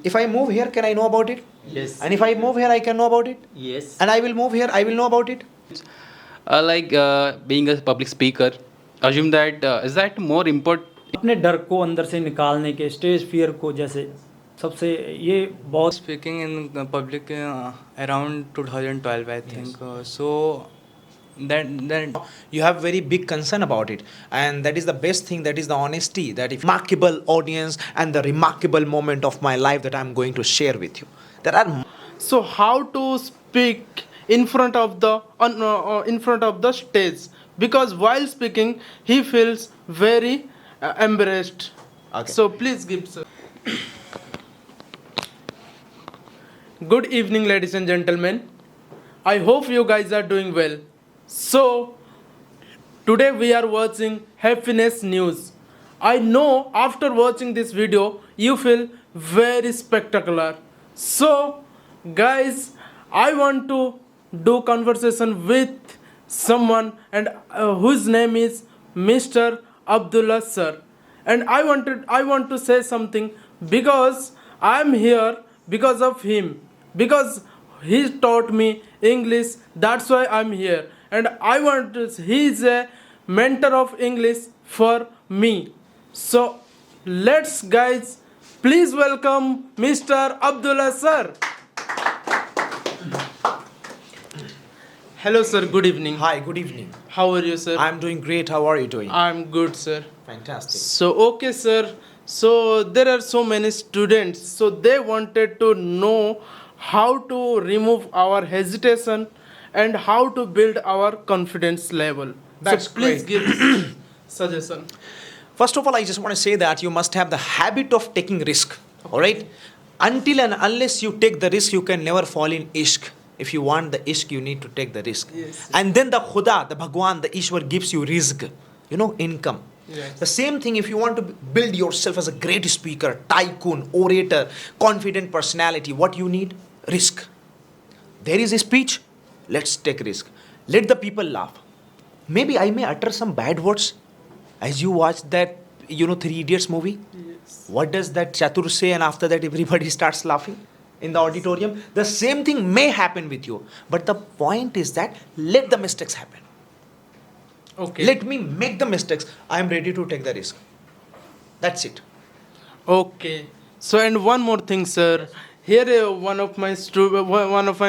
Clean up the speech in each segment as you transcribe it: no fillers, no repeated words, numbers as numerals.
If I move here, can I know about it? Yes. And if I move here, I can know about it? Yes. And I will move here, I will know about it? Being a public speaker, assume that is that more important? अपने डर को अंदर से निकालने के stage fear को जैसे सबसे ये बहुत Speaking in public around 2012, I think. Then You have very big concern about it, and that is the best thing, that is the honesty, that if remarkable audience and the remarkable moment of my life that I'm going to share with you. There are So how to speak in front of the stage? Because while speaking, he feels very embarrassed. Okay. So please give sir. Good evening, ladies and gentlemen. I hope you guys are doing well. So today we are watching happiness news. I know after watching this video you feel very spectacular. So guys, I want to do conversation with someone and whose name is Mr. Abdullah sir. And I want to say something because I am here because of him, because he taught me English, that's why I'm here. And he is a mentor of English for me. So let's guys, please welcome Mr. Abdullah sir. Hello sir, good evening. Hi, good evening. How are you sir? I'm doing great. How are you doing? I'm good sir. Fantastic. So okay sir, so there are so many students, so they wanted to know how to remove our hesitation and how to build our confidence level. That's so please great. give suggestion. First of all, I just want to say that you must have the habit of taking risk. All right? Until and unless you take the risk, you can never fall in ishq. If you want the ishq, you need to take the risk. Yes. And then the Khuda, the Bhagwan, the Ishwar gives you rizq, income. Yes. The same thing if you want to build yourself as a great speaker, tycoon, orator, confident personality, what you need? Risk. There is a speech, let's take risk. Let the people laugh. Maybe I may utter some bad words. As you watch that, Three Idiots movie, Yes. what does that Chatur say, and after that everybody starts laughing in the auditorium? The same thing may happen with you. But the point is that let the mistakes happen. Okay. Let me make the mistakes. I am ready to take the risk. That's it. Okay. So and one more thing, sir. Here, one of my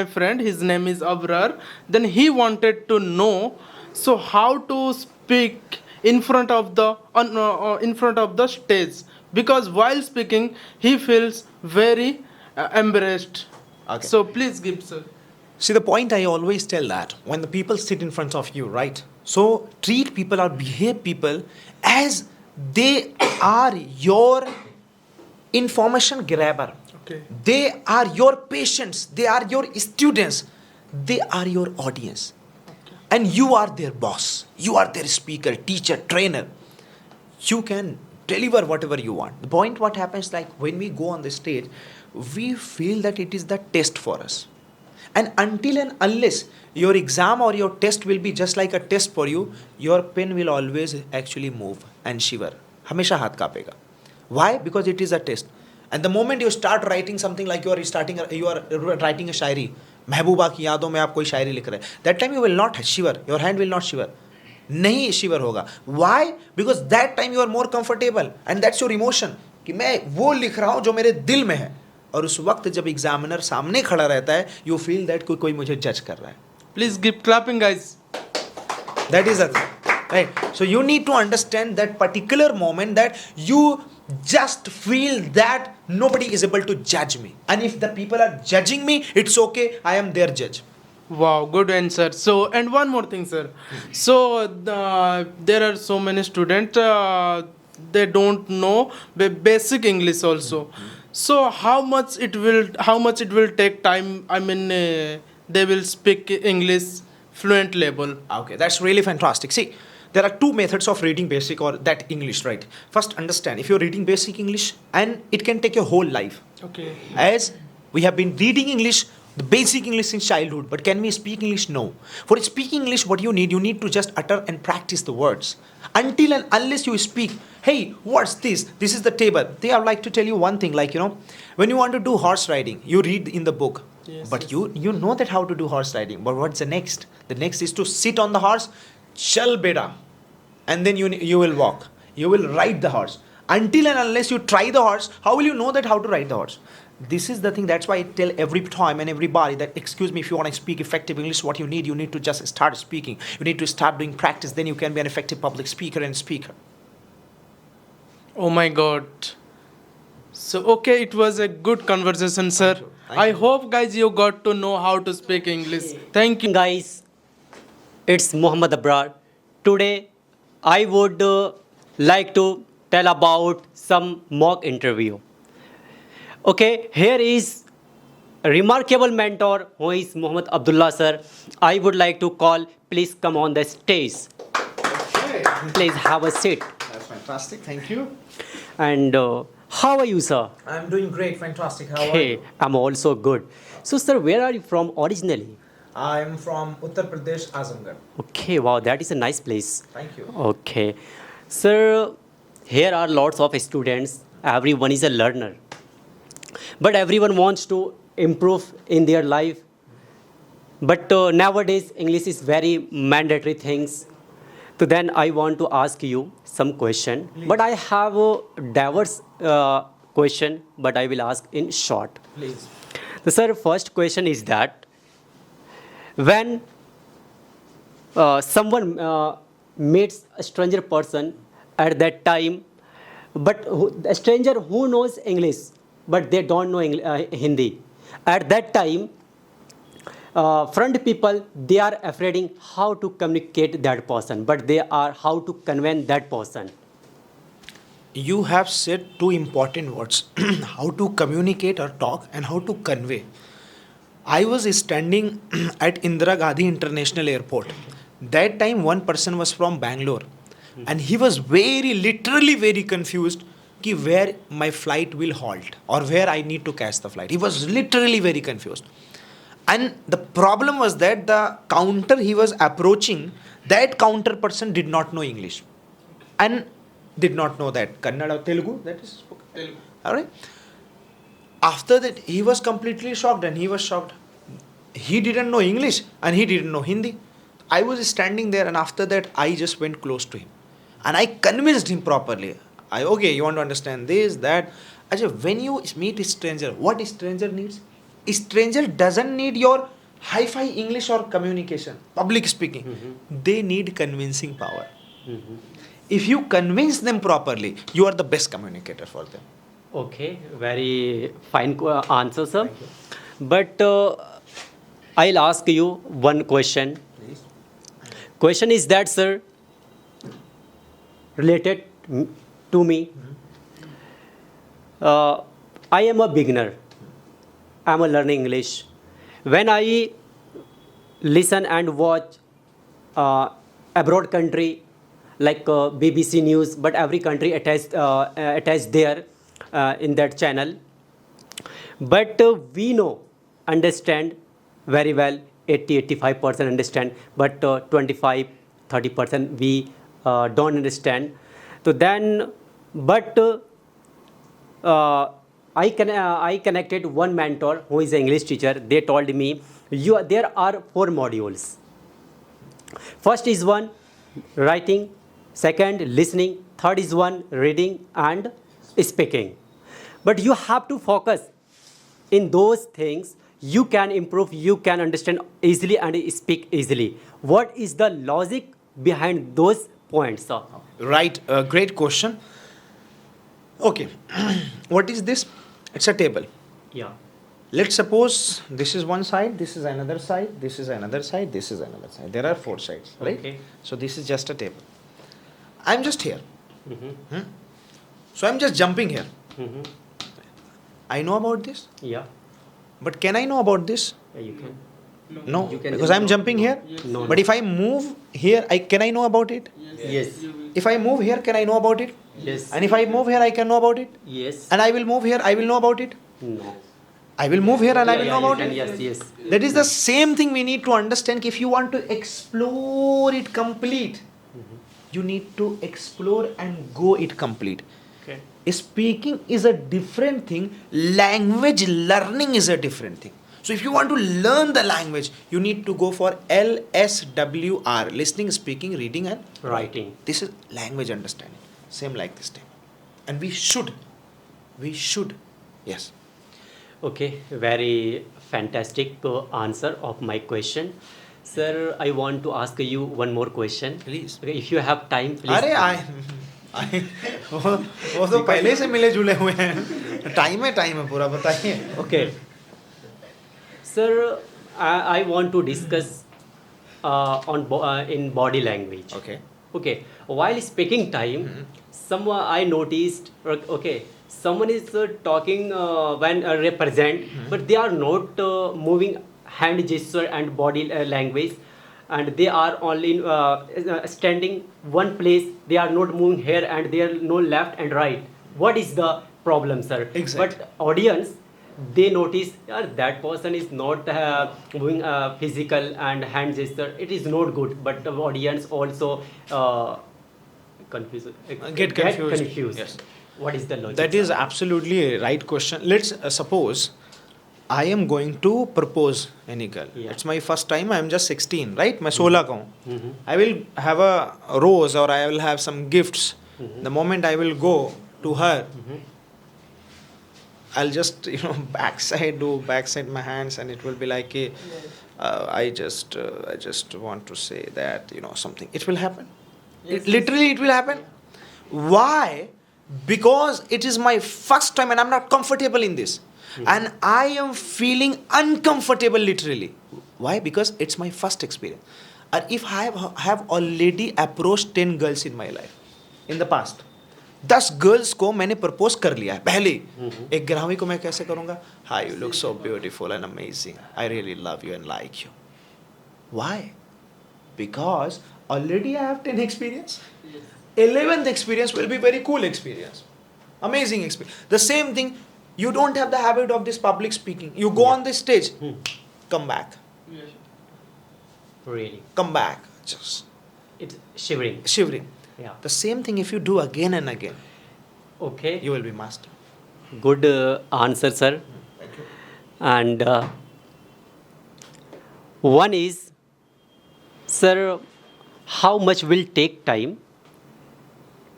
friend, his name is Abrar. Then he wanted to know, so how to speak in front of the stage? Because while speaking, he feels very embarrassed. Okay. So please give, sir. See, the point I always tell that when the people sit in front of you, right? So treat people or behave people as they are your information grabber. Okay. They are your patients. They are your students. They are your audience. And you are their boss. You are their speaker, teacher, trainer. You can deliver whatever you want. The point what happens, like when we go on the stage, we feel that it is the test for us. And until and unless your exam or your test will be just like a test for you, your pen will always actually move and shiver. Hamesha haath kaapega. Why? Because it is a test. And the moment you start writing something like you are writing a शायरी, महबूबा की यादों में आप कोई शायरी लिख रहे हैं, that time you will not shiver, your hand will not shiver. नहीं शिवर होगा. Why? Because that time you are more comfortable and that's your emotion कि मैं वो लिख रहा हूँ जो मेरे दिल में है. और उस वक्त जब एग्जामिनर सामने खड़ा रहता है, you feel that कोई मुझे जज कर रहा है. Please give clapping, guys. That is a thing, right? So you need to understand that particular moment that you just feel that nobody is able to judge me. And if the people are judging me, it's okay, I am their judge. Wow, good answer. So, and one more thing, sir. So, there are so many students, they don't know the basic English also. So, how much it will take time? I mean, they will speak English fluent level. Okay, that's really fantastic. See, there are two methods of reading basic or that English, right? First, understand, if you're reading basic English, and it can take your whole life. Okay. As we have been reading English, the basic English since childhood, but can we speak English? No. For speaking English, what you need to just utter and practice the words. Until and unless you speak, hey, hey, what's this? This is the table. They are like to tell you one thing, like, when you want to do horse riding, you read in the book. But you know that how to do horse riding. But what's the next? The next is to sit on the horse, chal beta. And then you will walk. You will ride the horse. Until and unless you try the horse, how will you know that how to ride the horse? This is the thing. That's why I tell every time and everybody that, excuse me, if you want to speak effective English, what you need to just start speaking. You need to start doing practice. Then you can be an effective public speaker and speaker. Oh my God. So, okay, it was a good conversation, sir. Thank I you. hope, guys, you got to know how to speak English. Thank you. Guys, it's Muhammad Abrar. Today, I would like to tell about some mock interview. Okay, here is a remarkable mentor who is Muhammad Abdullah sir. I would like to call, please come on the stage. Okay. Please have a seat. That's fantastic. Thank you. And how are you, sir? I'm doing great. Fantastic. How are Okay, you? I'm also good. So, sir, where are you from originally? I'm from Uttar Pradesh, Azamgarh. Okay, wow, that is a nice place. Thank you. Okay. Sir, here are lots of students. Everyone is a learner. But everyone wants to improve in their life. But nowadays, English is very mandatory things. So then I want to ask you some question. But I have a diverse question, but I will ask in short. Please. So, sir, first question is that when someone meets a stranger person at that time, but a stranger who knows English, but they don't know Hindi. At that time, front people, they are afraid how to communicate that person, but they are how to convey that person. You have said two important words how to communicate or talk and how to convey. I was standing at Indira Gandhi International Airport. That time, one person was from Bangalore and he was literally very confused ki where my flight will halt or where I need to catch the flight. He was literally very confused. And the problem was that the counter he was approaching, that counter person did not know English and did not know that Kannada or Telugu, that is spoken. Telugu. All right. After that, he was completely shocked and he was shocked. He didn't know English and he didn't know Hindi. I was standing there and after that, I just went close to him and I convinced him properly. Okay, you want to understand this, that. Ajay, when you meet a stranger, what a stranger needs? A stranger doesn't need your hi-fi English or communication, public speaking. They need convincing power. If you convince them properly, you are the best communicator for them. Okay, very fine answer, sir. But I'll ask you one question. Please. Question is that, sir, related to me. I am a beginner. I'm a learning English. When I listen and watch abroad country like BBC News, but every country attached there in that channel. But we understand very well, 80-85% understand, but 25-30% we don't understand. So then, but I connected one mentor who is an English teacher. They told me, there are 4 modules. First is one, writing. Second, listening. Third is one, reading and speaking. But you have to focus in those things. You can improve, you can understand easily and speak easily. What is the logic behind those points, sir? Right, great question. Okay, what is this? It's a table. Yeah. Let's suppose this is one side, this is another side, this is another side, this is another side. There are 4 sides, right? Okay. So this is just a table. I'm just here. Mm-hmm. So I'm just jumping here. Mm-hmm. I know about this, Yeah. but can I know about this? Yeah, you can. No, You can because just I'm know. jumping here. No, But no. if I move here, can I know about it? Yes. If I move here, can I know about it? Yes. And if I move here, I can know about it. Yes. And I will move here, I will know about it. No. I will move here and I will Yeah, know you about can, it. yes, yes. That is the same thing we need to understand. If you want to explore it complete, You need to explore and go it complete. Okay. Speaking is a different thing. Language learning is a different thing. So if you want to learn the language, you need to go for LSWR: listening, speaking, reading, and Writing. This is language understanding. Same like this thing. And we should, yes. Okay, very fantastic answer of my question. Sir, I want to ask you one more question. Please. Okay, if you have time, please. अरे आए वो तो पहले से मिले जुले हुए हैं. टाइम है पूरा, बताइए. Okay. Sir, I want to discuss in body language. Okay. Okay. While speaking time, someone I noticed. Okay, someone is talking when represent, but they are not moving hand gesture and body language, and they are only standing one place. They are not moving here, and there are no left and right. What is the problem, sir? Exactly. But audience, they notice that person is not moving physical and hand gesture. It is not good. But the audience also confused. Get confused. Yes. What is the logic? That is absolutely a right question. Let's suppose I am going to propose any girl. Yeah. It's my first time. I am just 16, right? मैं 16 का हूँ. I will have a rose or I will have some gifts. The moment I will go to her, I'll just backside my hands, and it will be like I just want to say that something. It will happen. Literally, it will happen. Why? Because it is my first time and I'm not comfortable in this. And I am feeling uncomfortable literally. Why? Because it's my first experience. And if I have already approached 10 girls in my life, in the past, 10 girls को मैंने propose कर लिया है पहले ही. एक 11वीं को मैं कैसे करूँगा? Hi, you look so beautiful and amazing. I really love you and like you. Why? Because already I have 10 experience. 11th experience will be very cool experience. Amazing experience. The same thing, you don't have the habit of this public speaking. You go on this stage, come back. Really? Come back. Just It's shivering. shivering. Yeah. The same thing if you do again and again, Okay. you will be master. Good answer, sir. Thank you. And one is, sir, how much will take time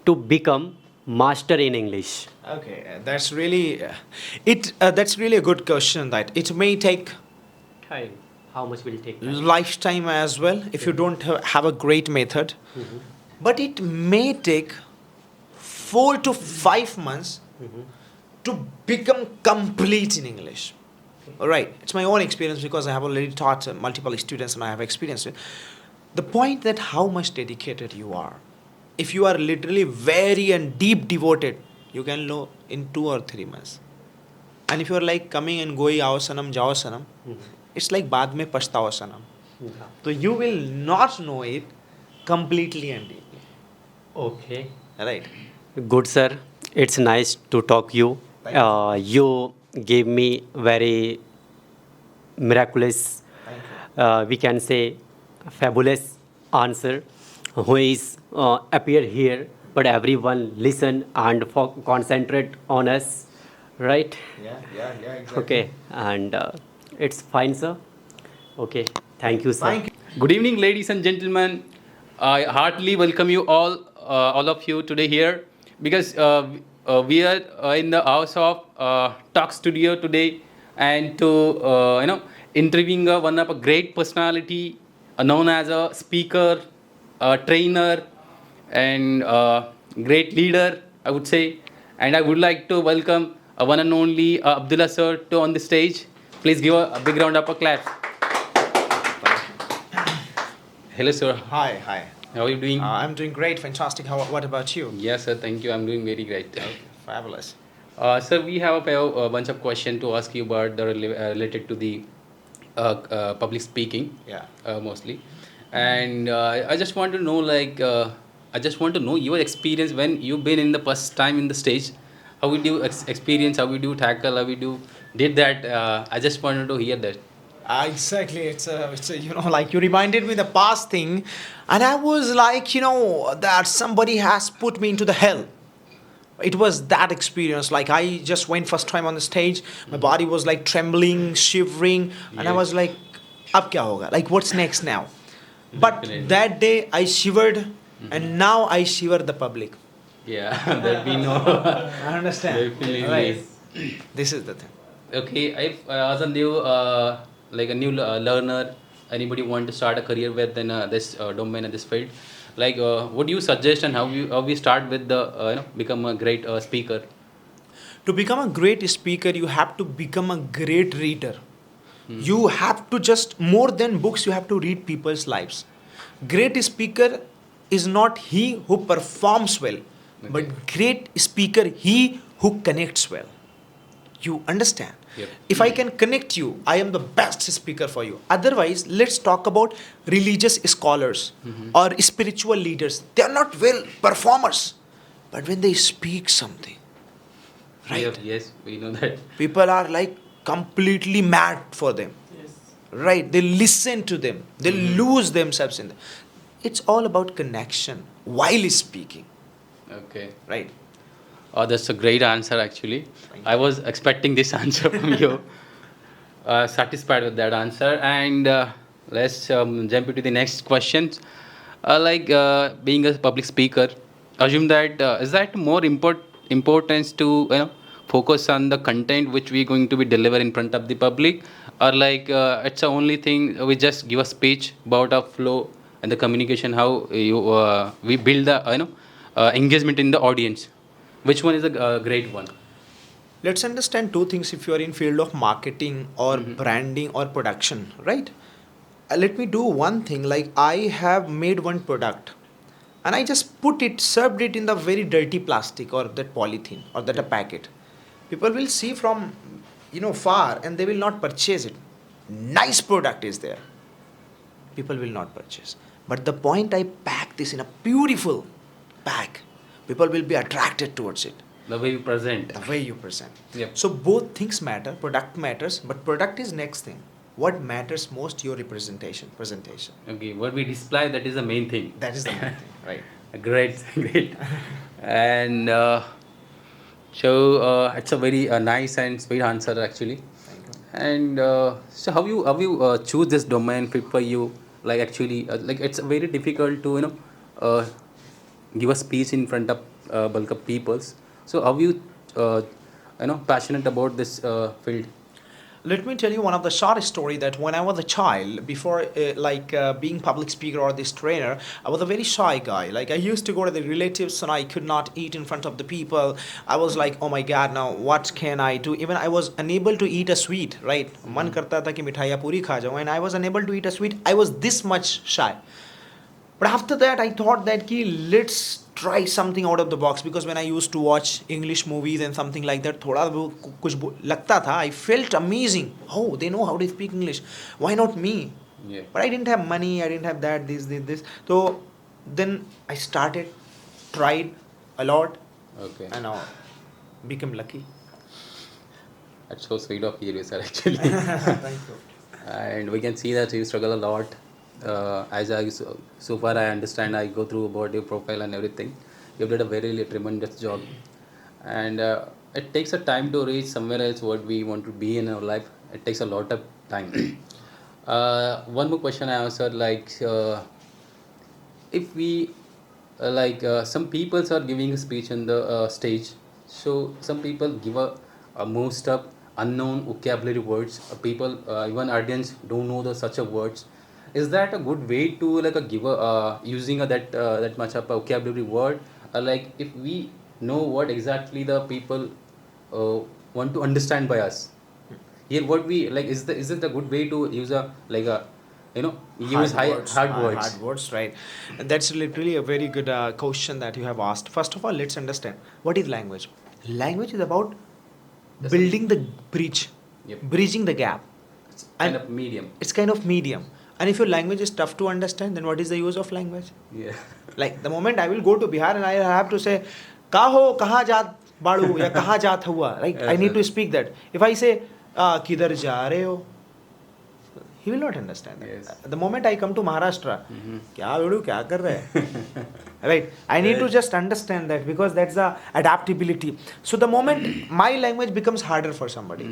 to become master in English? Okay, that's really that's really a good question. That it may take Time. How much will take time? lifetime as well if you don't have a great method, but it may take 4 to 5 months to become complete in English. All right, it's my own experience because I have already taught multiple students and I have experienced it. The point that how much dedicated you are. If you are literally very and deep devoted, you can know in 2 or 3 months. And if you are like coming and going, आओ सनम जाओ सनम, it's like बाद में पछताओ सनम. So you will not know it completely and deeply. Okay. Right. Good, sir. It's nice to talk you. Thank you. You gave me very miraculous, we can say fabulous answer. Who is appear here, but everyone listen and concentrate on us, right? Yeah, exactly. Okay, and it's fine, sir. Okay, thank you, sir. Thank you. Good evening, ladies and gentlemen. I heartily welcome you all of you today here, because we are in the house of Talk Studio today, and to interviewing one of a great personality known as a speaker, a trainer, and great leader, I would say. And I would like to welcome one and only Abdullah sir to on the stage. Please give a big round of applause. Hello, sir. Hi. How are you doing? I'm doing great, fantastic. What about you? Yes, sir. Thank you. I'm doing very great. Fabulous. Sir, we have a bunch of questions to ask you about the related to the public speaking. Yeah. Mostly, and I just want to know, your experience when you've been in the first time in the stage. How did you experience? How did you tackle? How did you did that? I just wanted to hear that. Exactly. It's a, like you reminded me the past thing, and I was like, that somebody has put me into the hell. It was that experience. Like I just went first time on the stage, my body was like trembling, shivering, and I Yes. was like, "Ab kya hoga? Like what's next now?" But Definitely. that day I shivered, and now I shiver the public. Yeah, that we know. I understand. Definitely. Right. This is the thing. Okay, if as a new like a new learner, anybody want to start a career within this domain and this field, like what do you suggest and how we start with the become a great speaker? To become a great speaker, you have to become a great reader. You have to just, more than books, you have to read people's lives. Great speaker is not he who performs well, but great speaker he who connects well. You understand? Yep. If I can connect you, I am the best speaker for you. Otherwise, let's talk about religious scholars or spiritual leaders. They are not well performers, but when they speak something, right? Yeah, yes, we know that. People are like completely mad for them. Right? They listen to them. They lose themselves in them. It's all about connection while speaking. Okay. Right? Oh, that's a great answer actually. I was expecting this answer from you. Satisfied with that answer. And let's jump into the next questions. Being a public speaker, assume that is that more importance to focus on the content which we're going to be deliver in front of the public, or it's the only thing we just give a speech about a flow and the communication how you we build the engagement in the audience. Which one is a great one? Let's understand two things if you are in field of marketing or branding or production, right? Let me do one thing. Like I have made one product and I just served it in the very dirty plastic or that polythene or that a packet. People will see from far and they will not purchase it. Nice product is there. People will not purchase. But the point I pack this in a beautiful bag, people will be attracted towards it. The way you present. The way you present. Yep. So both things matter. Product matters, but product is next thing. What matters most? Your presentation. Okay, what we display, that is the main thing. That is the main thing, right? Great, great. And it's a very nice and sweet answer actually. Thank you. And so how you choose this domain fit for you? Like actually, like it's very difficult to give a speech in front of bulk of peoples. So how you passionate about this field? Let me tell you one of the short story that when I was a child, before being public speaker or this trainer, I was a very shy guy. Like I used to go to the relatives and I could not eat in front of the people. I was like, oh my God, now what can I do? Even I was unable to eat a sweet, right? Man karta tha ki mithaiya puri kha jaun, and I was unable to eat a sweet. I was this much shy. But after that, I thought that let's try something out of the box, because when I used to watch English movies and something like that, thoda kuch lagta tha. I felt amazing. Oh, they know how to speak English. Why not me? Yeah. But I didn't have money. I didn't have that. This. So then I started, tried a lot, Okay. and now become lucky. That's so sweet of you, sir. Actually. Thank you. And we can see that you struggle a lot. So far I understand, I go through about your profile and everything. You did a very tremendous job, and it takes a time to reach somewhere else what we want to be in our life. It takes a lot of time. One more question I answered, if we some people are giving a speech on the stage, so some people give a most of unknown vocabulary words. People, even audience don't know the such a words. Is that a good way to give a using that much of a vocabulary word? If we know what exactly the people want to understand by us, here what we is it a good way to use use hard words? Hard words, right? That's literally a very good question that you have asked. First of all, let's understand what is language. Language is about building the bridge, Yep. bridging the gap. It's kind And of medium. it's kind of medium. And if your language is tough to understand, then what is the use of language? Yeah. Like the moment I will go to Bihar and I have to say, Kaho, kaha jaat badu, ya kaha jaat hua, right? I need to speak that. If I say, kidhar ja rahe ho? he will not understand that. Yes. The moment I come to Maharashtra, क्या बेड़ू क्या कर रहे हैं? Right, I need to just understand that, because that's the adaptability. So the moment my language becomes harder for somebody,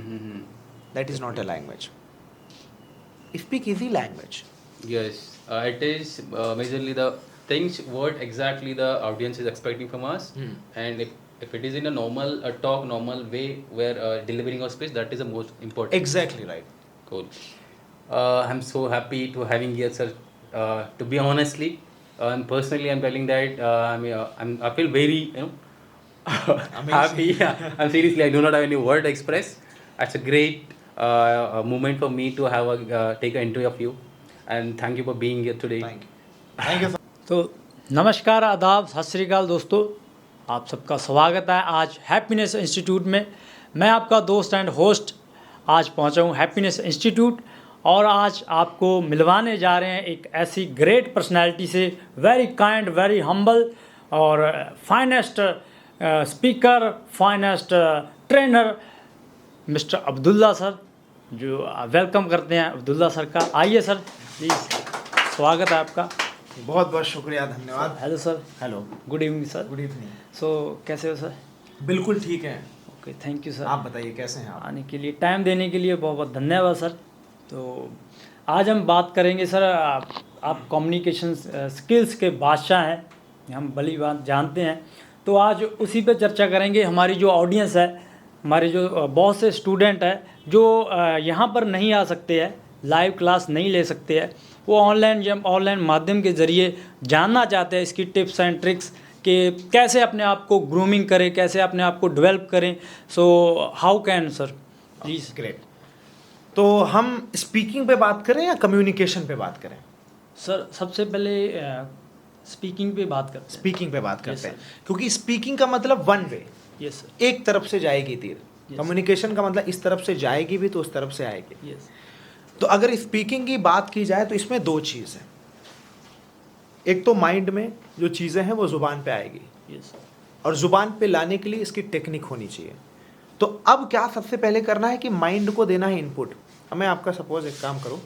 that is not a language. Speak easy language. Yes, it is majorly the things what exactly the audience is expecting from us, and if it is in a normal talk, normal way, where delivering our speech, that is the most important. Exactly right. Cool. I'm so happy to having here, sir. To be honestly, and personally, I'm telling that I feel very happy. Yeah. I'm seriously, I do not have any word to express. It's a great moment for me to have take an interview of you, and thank you for being here today. Thank you. Thank you. तो नमस्कार, आदाब, सत श्री अकाल दोस्तों, आप सबका स्वागत है आज हैप्पीनेस इंस्टीट्यूट में। मैं आपका दोस्त एंड होस्ट आज पहुंचा हूं हैप्पीनेस इंस्टीट्यूट, और आज आपको मिलवाने जा रहे हैं एक ऐसी ग्रेट पर्सनैलिटी से, वेरी काइंड, वेरी हम्बल और finest speaker, finest trainer mister Abdullah sir, जो वेलकम करते हैं अब्दुल्ला सर का। आइए सर, प्लीज़, स्वागत है आपका। बहुत बहुत शुक्रिया, धन्यवाद। Hello sir. Hello, good evening sir. Good evening. So कैसे हो सर? बिल्कुल ठीक है। Okay, thank you sir. आप बताइए कैसे हैं आप? आने के लिए, टाइम देने के लिए बहुत बहुत धन्यवाद सर। तो आज हम बात करेंगे सर, आप कम्युनिकेशन स्किल्स के बादशाह हैं, हम भली बात जानते हैं। तो आज उसी पे चर्चा करेंगे। हमारी जो ऑडियंस है, हमारे जो बहुत से स्टूडेंट हैं जो यहाँ पर नहीं आ सकते हैं, लाइव क्लास नहीं ले सकते हैं, वो ऑनलाइन माध्यम के ज़रिए जानना चाहते हैं इसकी टिप्स एंड ट्रिक्स कि कैसे अपने आप को ग्रूमिंग करें, कैसे अपने आप को डेवलप करें। So how can sir, please. Great. तो हम स्पीकिंग पे बात करें या कम्युनिकेशन पे बात करें? सर सबसे पहले स्पीकिंग पे बात करते हैं। स्पीकिंग पे बात Yes, करते हैं, sir. क्योंकि स्पीकिंग का मतलब वन वे, यस सर। एक तरफ से जाएगी तीर। Yes. कम्युनिकेशन का मतलब इस तरफ से जाएगी भी तो उस तरफ से आएगी। यस। तो अगर स्पीकिंग की बात की जाए तो इसमें दो चीज़ है। एक तो माइंड में जो चीज़ें हैं वो ज़ुबान पे आएगी, यस। और ज़ुबान पे लाने के लिए इसकी टेक्निक होनी चाहिए। तो अब क्या सबसे पहले करना है कि माइंड को देना है इनपुट। अब मैं आपका सपोज एक काम करूं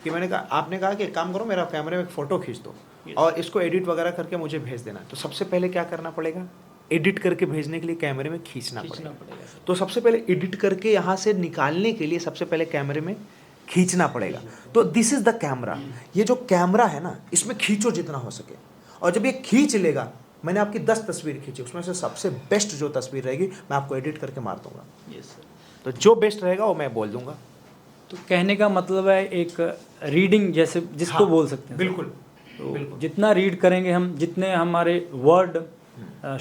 कि आपने कहा कि एक काम करो, मेरा कैमरे में एक फ़ोटो खींच दो और इसको एडिट वगैरह करके मुझे भेज देना। तो सबसे पहले क्या करना पड़ेगा? एडिट करके भेजने के लिए कैमरे में खींचना पड़ेगा। सर। तो सबसे पहले एडिट करके यहाँ से निकालने के लिए सबसे पहले कैमरे में खींचना पड़ेगा। तो दिस इज़ द कैमरा। ये जो कैमरा है ना, इसमें खींचो जितना हो सके, और जब ये खींच लेगा, मैंने आपकी 10 तस्वीर खींची, उसमें से सबसे बेस्ट जो तस्वीर रहेगी मैं आपको एडिट करके मार दूंगा। Yes sir. तो जो बेस्ट रहेगा वो मैं बोल दूंगा। तो कहने का मतलब है एक रीडिंग जैसे जिसको हाँ, बोल सकते हैं। बिल्कुल। तो बिल्कुल। जितना रीड करेंगे हम, जितने हमारे वर्ड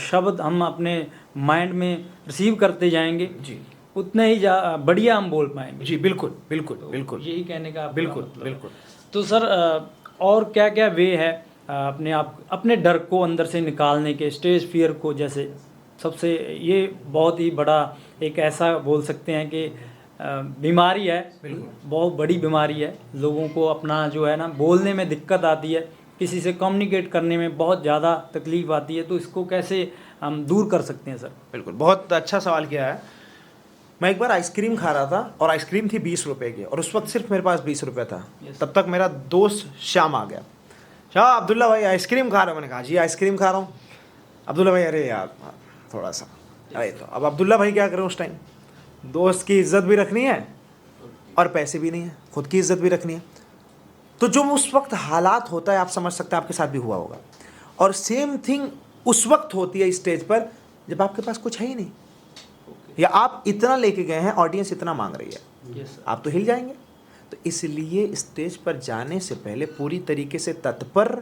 शब्द हम अपने माइंड में रिसीव करते जाएंगे, जी, उतने ही बढ़िया हम बोल पाएंगे। जी, बिल्कुल बिल्कुल तो बिल्कुल यही कहने का आपका बिल्कुल मतलब है। बिल्कुल। तो सर और क्या क्या वे है अपने डर को अंदर से निकालने के, स्टेज फियर को, जैसे सबसे ये बहुत ही बड़ा एक ऐसा बोल सकते हैं कि बीमारी है, बहुत बड़ी बीमारी है। लोगों को अपना जो है ना बोलने में दिक्कत आती है, किसी से कम्युनिकेट करने में बहुत ज़्यादा तकलीफ आती है। तो इसको कैसे हम दूर कर सकते हैं सर? बिल्कुल, बहुत अच्छा सवाल किया है। मैं एक बार आइसक्रीम खा रहा था और आइसक्रीम थी 20 रुपए की, और उस वक्त सिर्फ मेरे पास 20 रुपये था। तब तक मेरा दोस्त श्याम आ गया। शाह, अब्दुल्ला भाई आइसक्रीम खा रहे हो? मैंने कहा जी आइसक्रीम खा रहा हूँ। अब्दुल्ला भाई, अरे यार थोड़ा सा। अरे तो अब अब्दुल्ला भाई क्या करें उस टाइम? दोस्त की इज्जत भी रखनी है और पैसे भी नहीं है, खुद की इज्जत भी रखनी है। तो जो उस वक्त हालात होता है, आप समझ सकते हैं, आपके साथ भी हुआ होगा। और सेम थिंग उस वक्त होती है स्टेज पर जब आपके पास कुछ है ही नहीं, या आप इतना लेके गए हैं, ऑडियंस इतना मांग रही है, यस सर। आप तो हिल जाएंगे। तो इसलिए स्टेज पर जाने से पहले पूरी तरीके से तत्पर,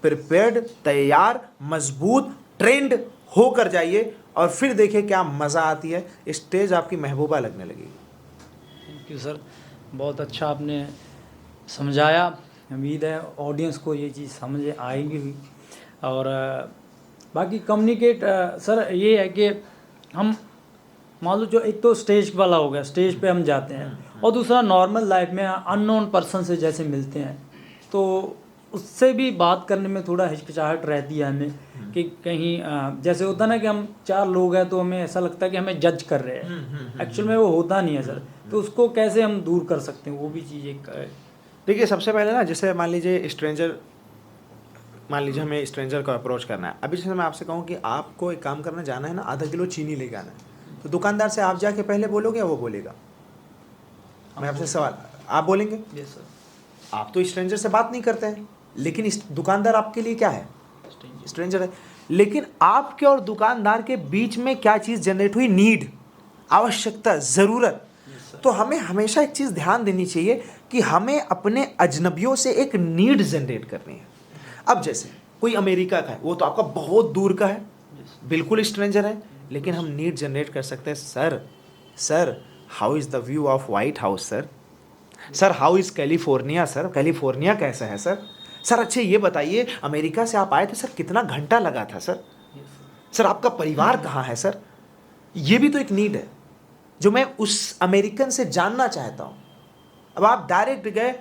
प्रिपेयर्ड, तैयार, मजबूत, ट्रेंड होकर जाइए, और फिर देखिए क्या मज़ा आती है। स्टेज आपकी महबूबा लगने लगेगी। थैंक यू सर, बहुत अच्छा आपने समझाया। उम्मीद है ऑडियंस को ये चीज़ समझ आएगी भी। और बाकी कम्युनिकेट सर ये है कि हम मान लो, जो एक तो स्टेज वाला हो गया, स्टेज पे हम जाते हैं, और दूसरा नॉर्मल लाइफ में अननोन पर्सन से जैसे मिलते हैं, तो उससे भी बात करने में थोड़ा हिचकिचाहट रहती है हमें कि कहीं जैसे होता ना कि हम 4 लोग हैं तो हमें ऐसा लगता है कि हमें जज कर रहे हैं। एक्चुअल में वो होता नहीं है सर। तो उसको कैसे हम दूर कर सकते हैं, वो भी चीज़ एक देखिए सबसे पहले ना, जैसे मान लीजिए हमें स्ट्रेंजर को अप्रोच करना है। अभी जैसे मैं आपसे कहूँ कि आपको एक काम करना, जाना है ना, आधा किलो चीनी लेके आना है, तो दुकानदार से आप जाके पहले बोलोगे या वो बोलेगा? मैं आपसे सवाल, आप बोलेंगे? Yes sir. आप तो स्ट्रेंजर से बात नहीं करते हैं, लेकिन इस दुकानदार आपके लिए क्या है? स्ट्रेंजर है। लेकिन आपके और दुकानदार के बीच में क्या चीज़ जनरेट हुई? नीड, आवश्यकता, ज़रूरत। तो हमें हमेशा एक चीज़ ध्यान देनी चाहिए कि हमें अपने अजनबियों से एक नीड जनरेट करनी है। अब जैसे कोई अमेरिका का है, वो तो आपका बहुत दूर का है, बिल्कुल स्ट्रेंजर है, लेकिन हम नीड जनरेट कर सकते हैं। Sir how is the view of white house sir how is California sir, California कैसा है सर अच्छे ये बताइए, अमेरिका से आप आए थे सर, कितना घंटा लगा था सर आपका परिवार कहाँ है सर? ये भी तो एक नीड है जो मैं उस अमेरिकन से जानना चाहता हूँ। अब आप डायरेक्ट गए,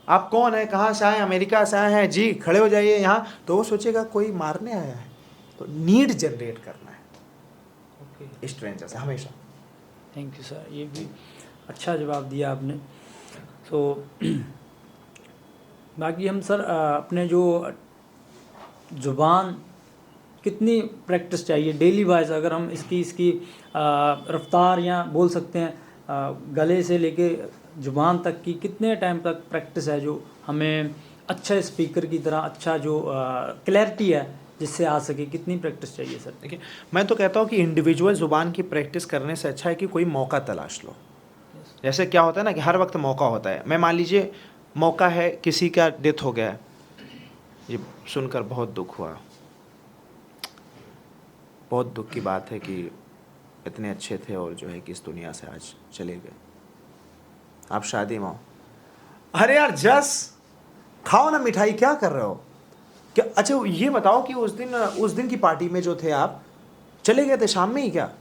आप कौन है, कहाँ से आए, अमेरिका से आए हैं जी, खड़े हो जाइए यहाँ, तो वो सोचेगा कोई मारने आया है। तो नीड जनरेट करना है ओके, स्ट्रेंजर से हमेशा। थैंक यू सर, ये भी अच्छा जवाब दिया आपने। तो बाकी हम सर अपने जो ज़ुबान कितनी प्रैक्टिस चाहिए डेली वाइज, अगर हम इसकी रफ्तार या बोल सकते हैं गले से लेके ज़ुबान तक की कितने टाइम तक प्रैक्टिस है जो हमें अच्छा स्पीकर की तरह, अच्छा जो क्लैरिटी है जिससे आ सके, कितनी प्रैक्टिस चाहिए सर? देखिए मैं तो कहता हूँ कि इंडिविजुअल ज़ुबान की प्रैक्टिस करने से अच्छा है कि कोई मौका तलाश लो। जैसे क्या होता है ना कि हर वक्त मौका होता है। मैं मान लीजिए मौका है, किसी का डेथ हो गया है, ये सुनकर बहुत दुख हुआ, बहुत दुख की बात है कि इतने अच्छे थे और जो है कि इस दुनिया से आज चले गए। आप शादी में हो, अरे यार जस खाओ ना मिठाई, क्या कर रहे हो क्या? अच्छा ये बताओ कि उस दिन की पार्टी में जो थे आप, चले गए थे शाम में ही क्या?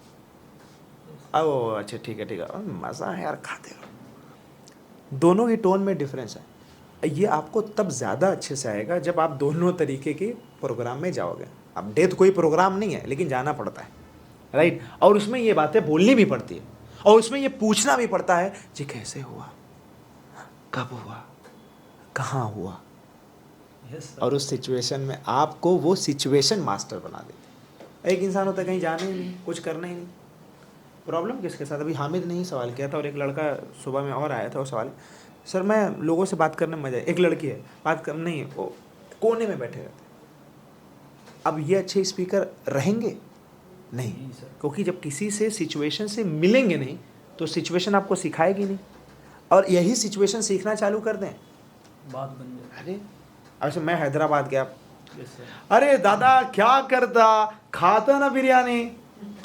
ओ अच्छा ठीक है मज़ा है यार, खाते रहो। दोनों की टोन में डिफरेंस है। ये आपको तब ज़्यादा अच्छे से आएगा जब आप दोनों तरीके के प्रोग्राम में जाओगे। अब डेथ कोई प्रोग्राम नहीं है, लेकिन जाना पड़ता है, राइट? और उसमें ये बातें बोलनी भी पड़ती है, और उसमें ये पूछना भी पड़ता है जी कैसे हुआ, कब हुआ, कहाँ हुआ। और उस सिचुएशन में आपको वो सिचुएशन मास्टर बना देती है। एक इंसान होता है कहीं जाने ही नहीं, कुछ करना ही नहीं। प्रॉब्लम किसके साथ? अभी हामिद ने ही सवाल किया था, और एक लड़का सुबह में और आया था, वो सवाल, सर मैं लोगों से बात करने में मजा है, एक लड़की है बात कर नहीं, वो कोने में बैठे रहते। अब ये अच्छे स्पीकर रहेंगे नहीं, क्योंकि जब किसी से सिचुएशन से मिलेंगे नहीं तो सिचुएशन आपको सिखाएगी नहीं, और यही सिचुएशन सीखना चालू कर दें, बात बन जाए। अरे अच्छा मैं हैदराबाद गया, यस सर। अरे दादा क्या करता, खाता ना बिरयानी,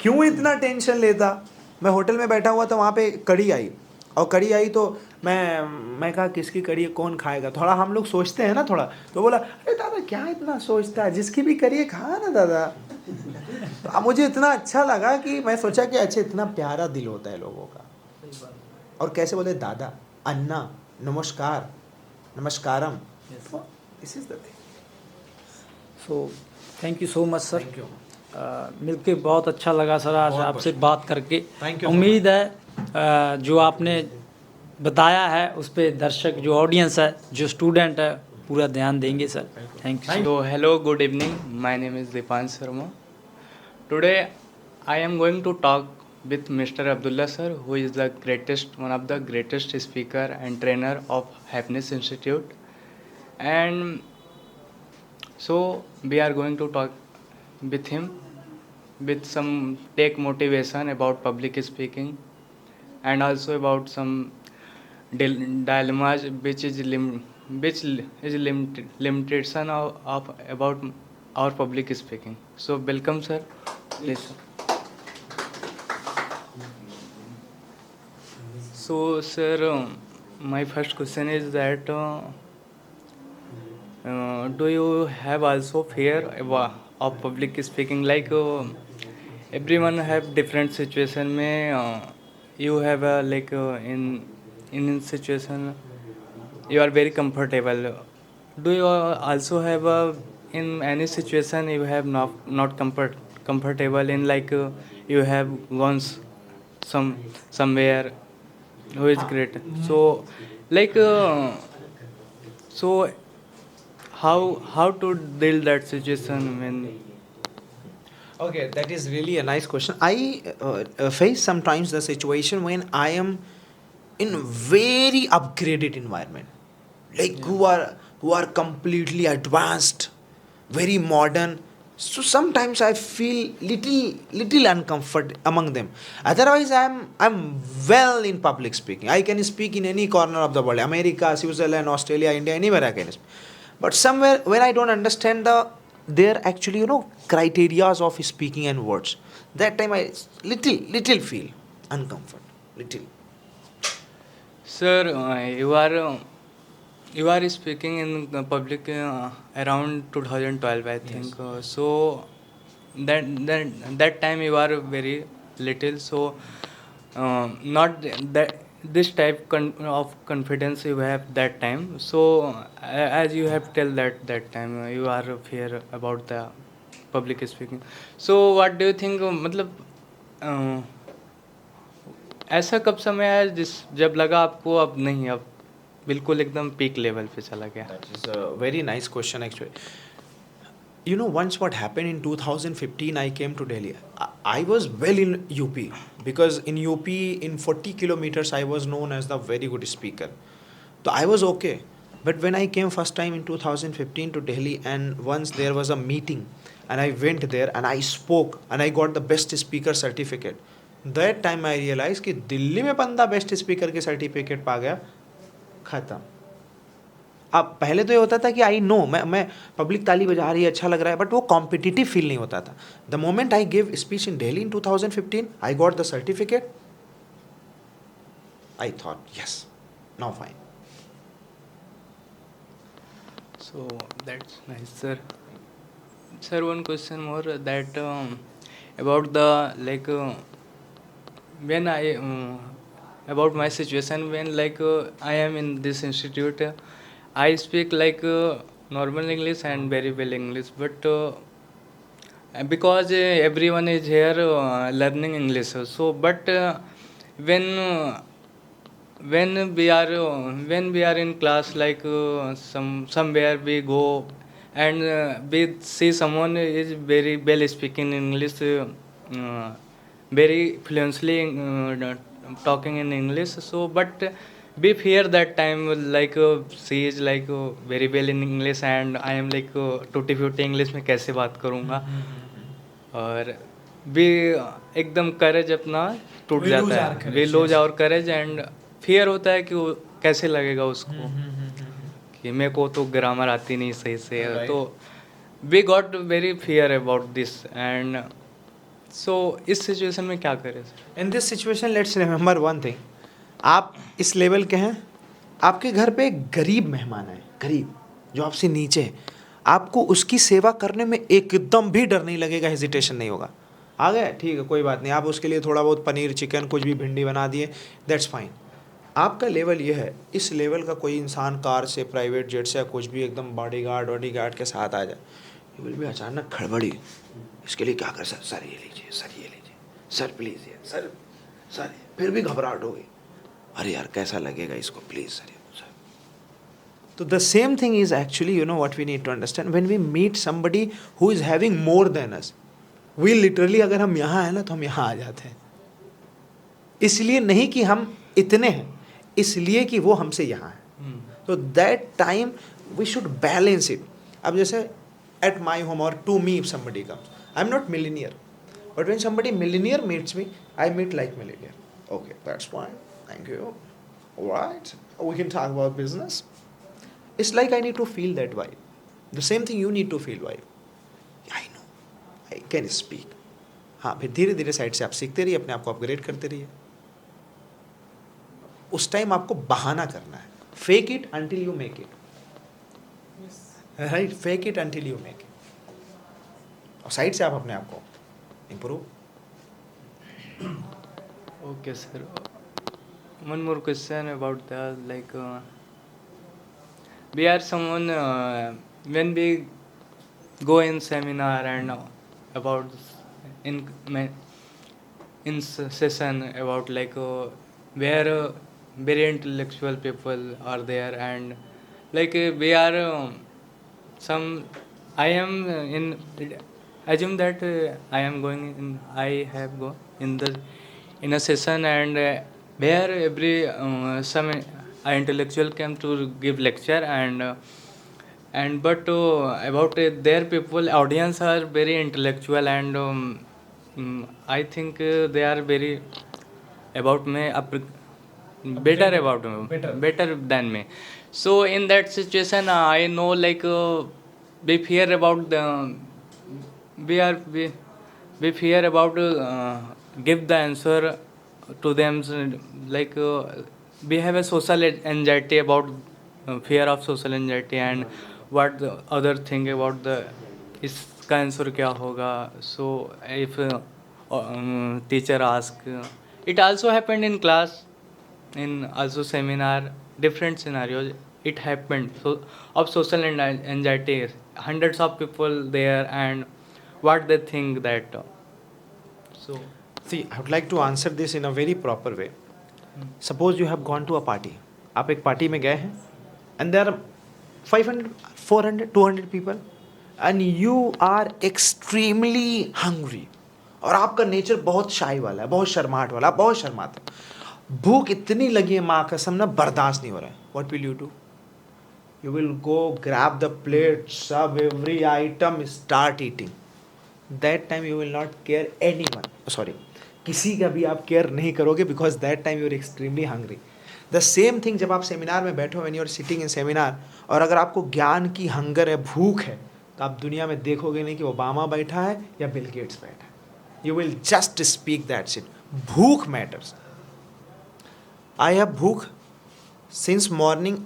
क्यों इतना टेंशन लेता? मैं होटल में बैठा हुआ था, वहाँ पे कढ़ी आई, और कढ़ी आई तो मैं कहा किसकी कढ़ी है, कौन खाएगा? थोड़ा हम लोग सोचते हैं ना थोड़ा, तो बोला अरे दादा क्या इतना सोचता है, जिसकी भी कढ़ी है खा ना दादा। तो अब मुझे इतना अच्छा लगा कि मैं सोचा कि अच्छा इतना प्यारा दिल होता है लोगों का। और कैसे बोले दादा, अन्ना, नमस्कार, नमस्कारम, this is the thing. So thank you so much sir, thank you. मिलके बहुत अच्छा लगा सर आज बहुत आपसे बात करके। Thank you so उम्मीद है जो आपने बताया है उस पे दर्शक, जो ऑडियंस है, जो स्टूडेंट है, पूरा ध्यान देंगे sir. Thank you. So, hello, good evening. My name is Dipansh Sharma. Today, I am going to talk with Mr. Abdullah sir, who is the one of the greatest speaker and trainer of Happiness Institute. And so, we are going to talk with him with some take motivation about public speaking, and also about some dilemmas which is limitation of about our public speaking. So welcome sir, please. So sir, my first question is that do you have also fear of public speaking? Like everyone have different situation. May you have in situation you are very comfortable. Do you also have in any situation you have not comfortable in, like you have gone somewhere who is great? So like So how to deal that situation when Okay, that is really a nice question. I face sometimes the situation when I am in very upgraded environment, like who are completely advanced, very modern. So sometimes I feel little uncomfort among them. Otherwise, I'm well in public speaking. I can speak in any corner of the world, America, Switzerland, Australia, India, anywhere I can speak. But somewhere when I don't understand their actually criterias of speaking and words, that time I little feel uncomfort, little. sir you are speaking in the public around 2012 I think. So that time you are very little, so not that this type of confidence you have that time. So as you have tell that time you are fear about the public speaking. So what do you think मतलब uh, ऐसा कब समय आया जिस जब लगा आपको अब नहीं, अब बिल्कुल एकदम पीक लेवल पे चला गया? That is a very nice question actually. Once what happened in 2015, I came to Delhi. I was well in UP, because in UP, in 40 kilometers, I was known as the very good speaker. So I was okay. But when I came first time in 2015 to Delhi, and once there was a meeting, and I went there and I spoke and I got the best speaker certificate. That time I realized कि दिल्ली में बंदा best speaker के certificate पा गया, खत्म. अब पहले तो ये होता था कि आई नो मैं पब्लिक ताली बजा रही है, अच्छा लग रहा है, बट वो कॉम्पिटिटिव फील नहीं होता था. The moment I give speech in Delhi in 2015, I got the certificate, I thought yes, now fine. So that's nice, sir. Sir, one question more that about the like when I about my situation when like I am in this institute, I speak like normal English and very well English, but because everyone is here learning English, so but when we are in class like somewhere we go and we see someone is very well speaking English, very fluently talking in English, so but we fear that time like she is like very well in English and I am like टूटी फूटी English में कैसे बात करूँगा, और भी एकदम करेज अपना टूट We lose जाता our है, courage, we lose yes. Our courage and fear होता है कि वो कैसे लगेगा उसको कि मेरे को तो ग्रामर आती नहीं सही से, Right. तो we got very fear about this and so इस सिचुएशन में क्या करें sir? In this situation let's remember one thing. आप इस लेवल के हैं, आपके घर पे एक गरीब मेहमान है, गरीब जो आपसे नीचे है, आपको उसकी सेवा करने में एकदम भी डर नहीं लगेगा, हेजिटेशन नहीं होगा. आ गए, ठीक है, कोई बात नहीं, आप उसके लिए थोड़ा बहुत पनीर चिकन कुछ भी भिंडी बना दिए, दैट्स फाइन. आपका लेवल ये है, इस लेवल का कोई इंसान कार से, प्राइवेट जेट से या कुछ भी एकदम बॉडीगार्ड के साथ आ जाए, ये विल भी अचानक खड़बड़ी, इसके लिए क्या कर सर ये लीजिए, सर ये लीजिए, सर प्लीज़ ये सर, फिर भी घबराहट होगी, अरे यार कैसा लगेगा इसको, please sir. So the same thing is actually, what we need to understand when we meet somebody who is having more than us. We literally अगर हम यहाँ हैं ना तो हम यहाँ आ जाते हैं. इसलिए नहीं कि हम इतने हैं, इसलिए कि वो हमसे यहाँ हैं. So that time we should balance it. अब जैसे at my home or to me if somebody comes, I'm not millionaire, but when somebody millionaire meets me, I meet like millionaire. Okay, that's fine. Thank you. All right, we can talk about business. It's like I need to feel that vibe. The same thing you need to feel vibe. I know, I can speak. हाँ, फिर धीरे धीरे side से आप सीखते रहिए, अपने आप को अपग्रेड करते रहिए. उस टाइम आपको बहाना करना है. Fake it until you make it. Right, fake it until you make it. और साइड से आप अपने आप को improve. Okay, sir. One more question about the like we are someone when we go in seminar and about in session about like where very intellectual people are there and like we are some. I am in. Assume that I am going in. I have go in the in a session, and where every some intellectual came to give lecture, and but about their people audience are very intellectual, and I think they are very about me better about me, better than me. So in that situation I know like we fear about the we are we fear about give the answer to them, like we have a social anxiety about fear of social anxiety, and what the other thing about the इसका answer क्या होगा. So if teacher ask, it also happened in class, in also seminar, different scenarios it happened. So of social anxiety, hundreds of people there, and what they think that so See, I would like to answer this in a very proper way. Suppose you have gone to a party. आप एक party में गए हैं and there are 500, 400, 200 people and you are extremely hungry. और आपका nature बहुत शाई वाला है, बहुत शर्माहट वाला, आप बहुत शर्माते हो. भूख इतनी लगी है माँ कसम ना, बर्दाश्त नहीं हो रहा है. What will you do? You will go grab the plate, serve every item, start eating. That time you will not care anyone. Sorry, किसी का भी आप केयर नहीं करोगे because that time you are extremely hungry. The same thing जब आप seminar में बैठो, when you are sitting in seminar, और अगर आपको ज्ञान की हंगर है, भूख है, तो आप दुनिया में देखोगे नहीं कि ओबामा बैठा है या बिल गेट्स बैठा है. You will just speak that shit. भूख matters. I have भूख since morning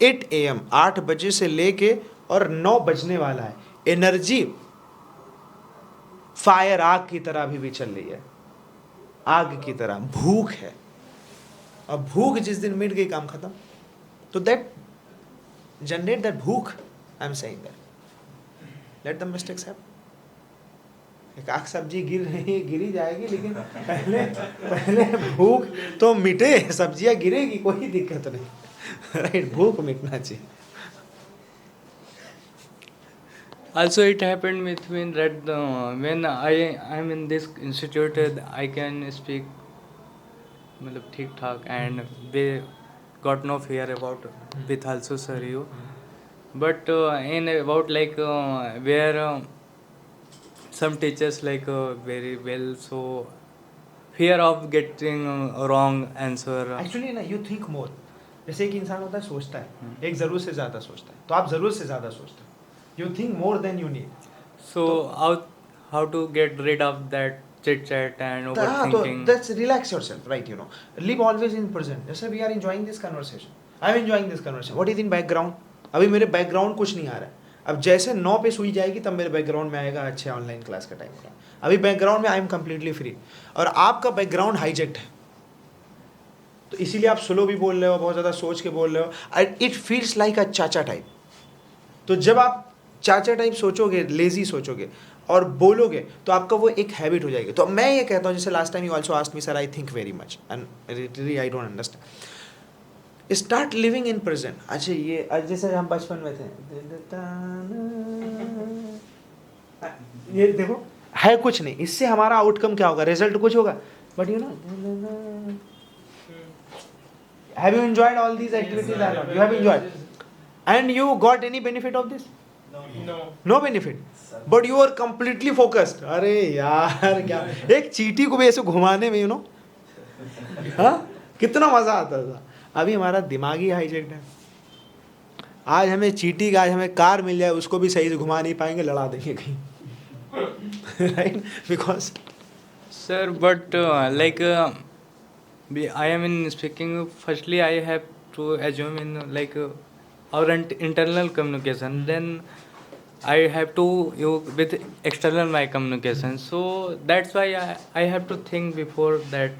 8 AM, 8 बजे से लेके और 9 बजने वाला है. एनर्जी फायर आग की तरह अभी भी चल रही है, आग की तरह भूख है. और भूख जिस दिन मिट गई काम खत्म. तो दैट जनरेट दैट भूख. I am saying that let the mistakes happen. एक आग सब्जी गिर रही है, गिरी जाएगी, लेकिन पहले पहले भूख तो मिटे, सब्जियां गिरेगी, कोई दिक्कत नहीं. राइट, भूख मिटना चाहिए. also it happened with me that when I am in this institute I can speak मतलब ठीक ठाक, and we got no fear about with also sir you, but in about like where some teachers like very well, so fear of getting wrong answer. Actually ना, you think more. जैसे एक इंसान होता है, सोचता है, एक ज़रूरत से ज़्यादा सोचता है, तो आप ज़रूरत से ज़्यादा सोचते हो. You think more than you need. So how to get rid of that chit chat and तो overthinking. that's relax yourself, right? You know, live always in present. जैसे we are enjoying this conversation. I'm enjoying this conversation. What is in background? अभी मेरे background कुछ नहीं आ रहा है. अब जैसे 9 पे सुई जाएगी तब मेरे बैकग्राउंड में आएगा अच्छा ऑनलाइन क्लास का टाइम हो रहा है. अभी बैकग्राउंड में आई एम कम्प्लीटली फ्री, और आपका बैकग्राउंड हाईजेक्ट है. तो इसीलिए आप स्लो भी बोल रहे हो, बहुत ज़्यादा सोच के बोल रहे हो. इट फील्स लाइक अ चाचा टाइप. तो जब आप चाचा टाइप सोचोगे, लेजी सोचोगे और बोलोगे, तो आपका वो एक हैबिट हो जाएगी. तो मैं ये कहता हूँ, जैसे last time you also asked me, sir I think very much and really I don't understand. Start living in present. अच्छा, ये जैसे हम बचपन में थे, ये देखो है कुछ नहीं, इससे हमारा आउटकम क्या होगा, रिजल्ट कुछ होगा, but you know, have you enjoyed all these activities or not, you have enjoyed and you got any benefit of this? No benefit, but you are completely focused. अरे यार क्या, एक चींटी को भी ऐसे घुमाने में, यू नो, हाँ, कितना मजा आता था. अभी हमारा दिमाग ही हाईजेक्ट है. आज हमें चींटी का, आज हमें कार मिल जाए, उसको भी सही से घुमा नहीं पाएंगे, लड़ा देंगे कहीं. Right, because Sir, but like I am in speaking. Firstly, I have to assume in like our internal communication. Then I have to with external my communication. So that's why I have to think before that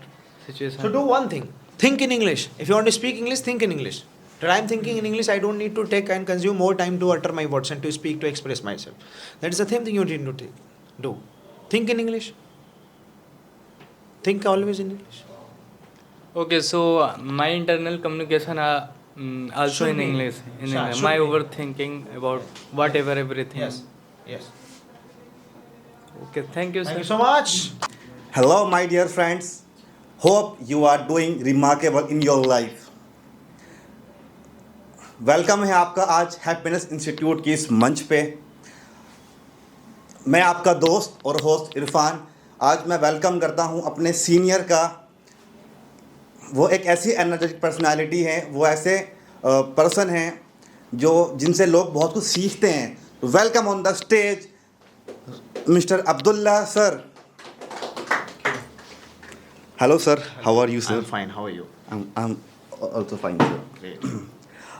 situation. so do one thing, think in English. If you want to speak English, think in English. That I am thinking in English, I don't need to take and consume more time to utter my words and to speak, to express myself. That is the same thing you need to do. Think in English. Think always in English. Okay, so my internal communication Also Should in be. English. In Sure, English. should My be. overthinking about whatever everything. Yes. Okay, thank you, Thank sir. you so much. Hello, my dear friends. Hope you are doing remarkable in your life. Welcome है आपका आज happiness institute की इस मंच पे। मैं आपका दोस्त और होस्ट इरफान। आज मैं वेलकम करता हूं अपने सीनियर का। वो एक ऐसी एनर्जेटिक पर्सनालिटी है, वो ऐसे पर्सन हैं जो जिनसे लोग बहुत कुछ सीखते हैं। Welcome on the stage mister Abdullah sir. Hello sir, how are you sir? I'm fine. How are you? I'm also fine sir. Great.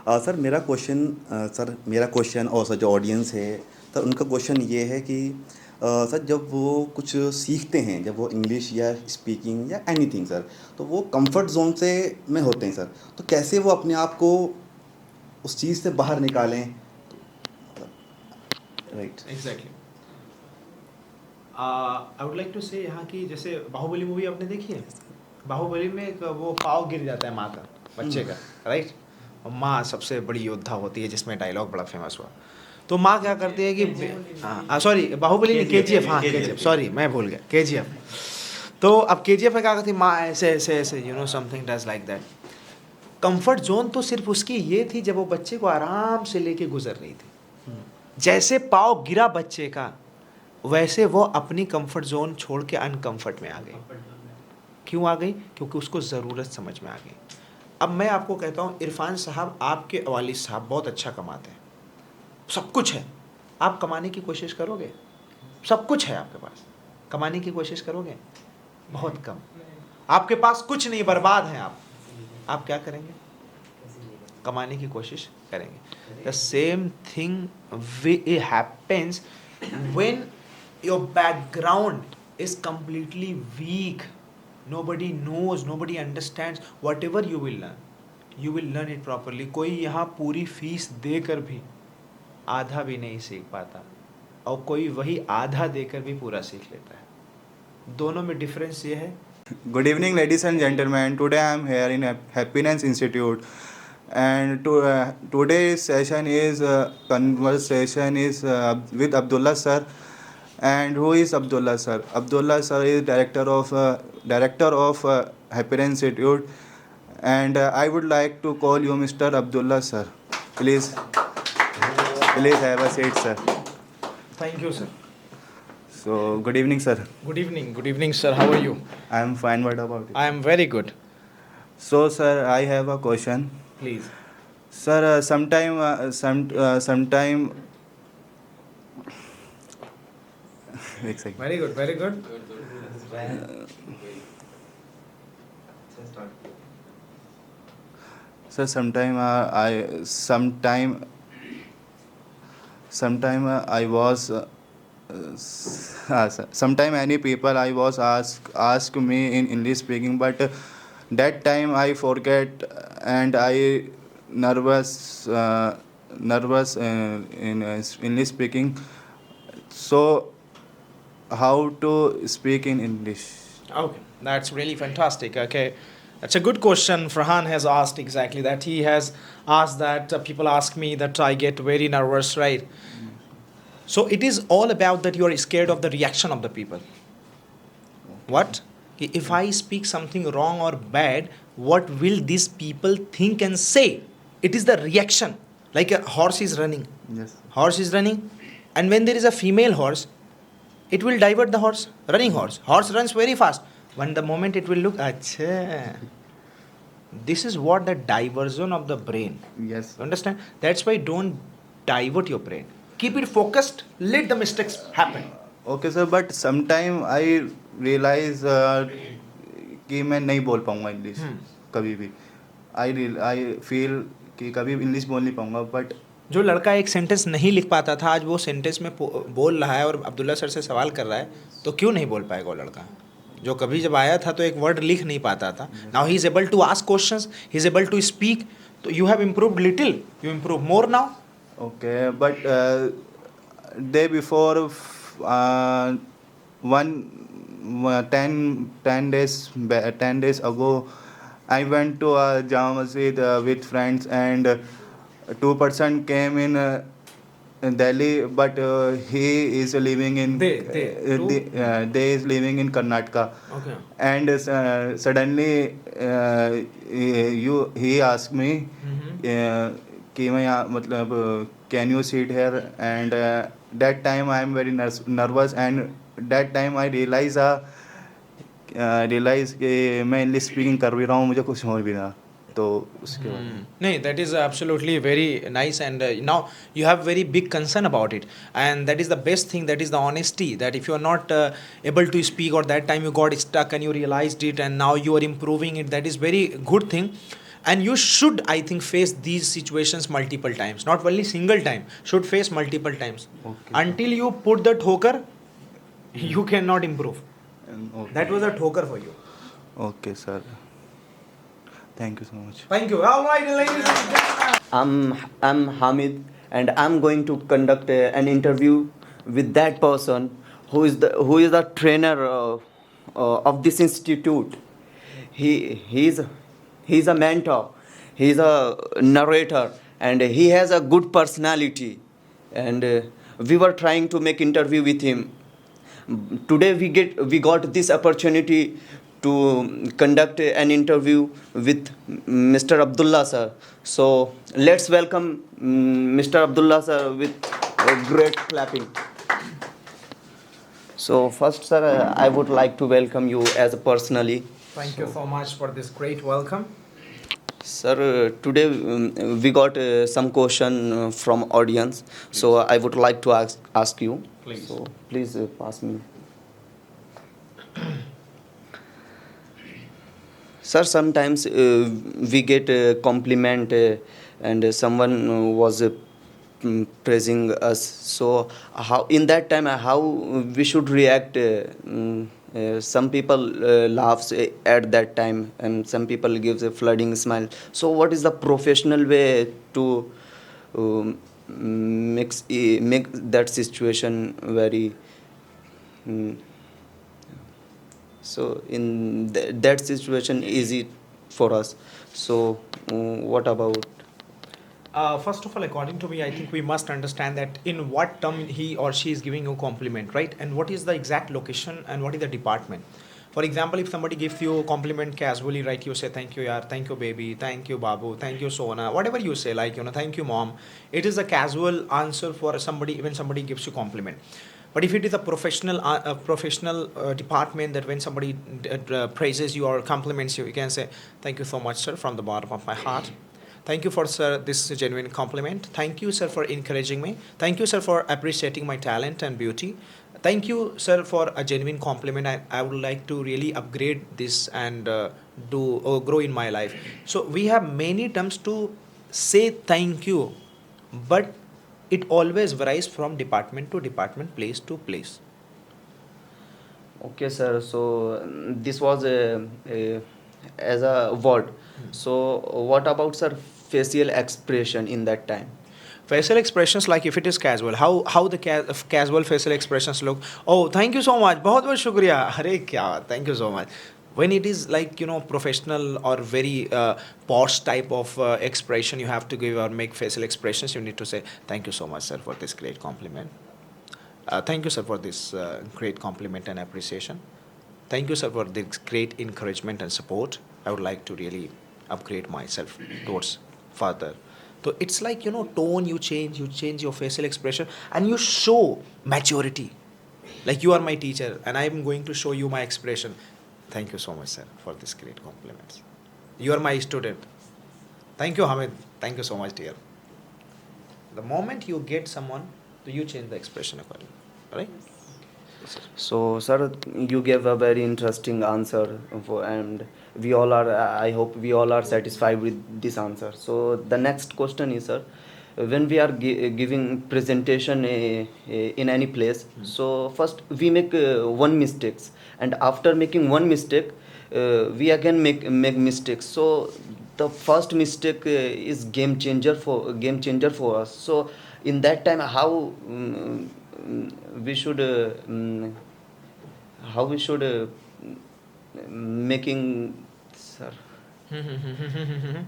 Sir मेरा क्वेश्चन और सर जो ऑडियंस है सर उनका क्वेश्चन ये है कि सर जब वो कुछ सीखते हैं, जब वो इंग्लिश या स्पीकिंग या एनीथिंग सर, तो वो कंफर्ट जोन से में होते हैं सर, तो कैसे वो अपने आप को उस चीज़ से बाहर निकालें? Right. Exactly. I would like to say यहाँ की जैसे बाहुबली मूवी आपने देखी है? बाहुबली में एक वो पाव गिर जाता है माँ का, बच्चे का, राइट? और माँ सबसे बड़ी योद्धा होती है, जिसमें डायलॉग बड़ा फेमस हुआ। तो माँ क्या करती है कि सॉरी बाहुबली नहीं, केजीएफ, हाँ केजीएफ, सॉरी मैं भूल गया, केजीएफ। तो अब केजीएफ में क्या करती है माँ, ऐसे ऐसे ऐसे you know something does like that. Comfort zone तो सिर्फ उसकी ये थी जब वो बच्चे को आराम से लेके गुजर रही थी। जैसे पाव गिरा बच्चे का, वैसे वो अपनी कंफर्ट जोन छोड़ के अनकंफर्ट में आ गई। क्यों आ गई? क्योंकि उसको ज़रूरत समझ में आ गई। अब मैं आपको कहता हूँ इरफान साहब, आपके वालिद साहब बहुत अच्छा कमाते हैं, सब कुछ है। आप कमाने की कोशिश करोगे? सब कुछ है आपके पास, कमाने की कोशिश करोगे? बहुत कम। आपके पास कुछ नहीं, बर्बाद हैं आप क्या करेंगे? कमाने की कोशिश करेंगे। The same thing happens when your background is completely weak. Nobody knows, nobody understands. Whatever you will learn it properly. कोई यहाँ पूरी फीस देकर भी आधा भी नहीं सीख पाता, और कोई वही आधा देकर भी पूरा सीख लेता है। दोनों में डिफरेंस ये है। Good evening, ladies and gentlemen. Today I am here in Happiness Institute, and today's session is conversation is with Abdullah sir. And who is Abdullah sir? Abdullah sir is director of Happiness Institute, and I would like to call you Mr. Abdullah sir. Please have a seat, sir. Thank you, sir. So good evening, sir. Good evening, sir. How are you? I am fine. What about you? I am very good. So, sir, I have a question. Please. Sir, sometime एक second. Very good. Sir, sometime any people I was ask me in English speaking, but that time I forget and I nervous in English speaking. So how to speak in English? Okay, that's really fantastic. Okay, that's a good question. Farhan has asked exactly that. He has asked that people ask me that I get very nervous, right? So it is all about that you are scared of the reaction of the people. What? If I speak something wrong or bad, what will these people think and say? It is the reaction. Like a horse is running. Yes. Horse is running, and when there is a female horse, it will divert the horse. Running horse. Horse runs very fast. When the moment it will look, achha. This is what the diversion of the brain. Yes. You understand? That's why don't divert your brain. Keep it focused. Let the mistakes happen. Okay sir, but sometime I realize कि मैं नहीं बोल पाऊँगा English कभी भी. I feel कि कभी English बोल नहीं पाऊँगा, but जो लड़का एक सेंटेंस नहीं लिख पाता था, आज वो सेंटेंस में बोल रहा है और अब्दुल्ला सर से सवाल कर रहा है, तो क्यों नहीं बोल पाएगा वो लड़का? जो कभी जब आया था तो एक वर्ड लिख नहीं पाता था. Now he is able to ask questions, he is able to speak. तो you have improved little, you improve more now. okay, but day before 10 days ago I went to a Jama Masjid with friends, and 2% came in Delhi, but he is living in they is living in Karnataka. Okay. And suddenly he asked me कि मैं यहाँ मतलब can you sit here, and that time I am very nervous, and that time I realize कि मैं English speaking कर भी रहा हूँ, मुझे कुछ हो भी रहा, तो उसके बाद No, that is absolutely very nice, and now you have very big concern about it, and that is the best thing. That is the honesty. That if you are not able to speak, or that time you got stuck and you realized it, and now you are improving it, that is very good thing. And you should, I think, face these situations multiple times, not only single time. Should face multiple times. Okay. Until you put the thoker, you cannot improve. Okay. That was a thoker for you. Okay, sir. Thank you so much. Thank you. All right, ladies and gentlemen. I'm Hamid, and I'm going to conduct an interview with that person who is the trainer of this institute. He's a mentor, he's a narrator, and he has a good personality. And we were trying to make interview with him. Today we got this opportunity to conduct an interview with Mr. Abdullah sir. So let's welcome Mr. Abdullah sir with a great clapping. So first sir, I would like to welcome you as personally. Thank you so much for this great welcome. Sir, today we got some question from audience. So I would like to ask you. Please. So please pass me. Sir, sometimes we get a compliment and someone was praising us. So how in that time how we should react? Some people laughs at that time, and some people gives a flooding smile. So what is the professional way to make that situation very? So in that situation easy for us. So what about? First of all, according to me, I think we must understand that in what term he or she is giving you compliment, right? And what is the exact location and what is the department. For example, if somebody gives you a compliment casually, right, you say thank you yaar, thank you baby, thank you babu, thank you sona, whatever you say, like, thank you mom. It is a casual answer for somebody when somebody gives you compliment. But if it is a professional department, that when somebody praises you or compliments you, you can say thank you so much sir from the bottom of my heart. Thank you for sir this genuine compliment. Thank you sir for encouraging me. Thank you sir for appreciating my talent and beauty. Thank you sir for a genuine compliment. I would like to really upgrade this and grow in my life. So we have many terms to say thank you, but it always varies from department to department, place to place. Okay, sir. So this was as a word. So what about sir facial expression in that time? Facial expressions, like if it is casual, how the casual facial expressions look. Oh, thank you so much. बहुत बहुत शुक्रिया. अरे क्या? Thank you so much. When it is like professional or very posh type of expression, you have to give or make facial expressions. You need to say thank you so much, sir, for this great compliment. Thank you, sir, for this great compliment and appreciation. Thank you, sir, for this great encouragement and support. I would like to really upgrade myself towards further. So it's like, tone you change your facial expression, and you show maturity. Like you are my teacher, and I am going to show you my expression. Thank you so much, sir, for this great compliments. You are my student. Thank you, Hamid. Thank you so much, dear. The moment you get someone, you change the expression accordingly. Right? So, sir, you gave a very interesting answer, and we all are. I hope we all are satisfied with this answer. So, the next question is, sir, when we are giving presentation in any place, so first we make one mistakes, and after making one mistake, we again make mistakes. So, the first mistake is game changer for us. So, in that time, how we should making, sir, And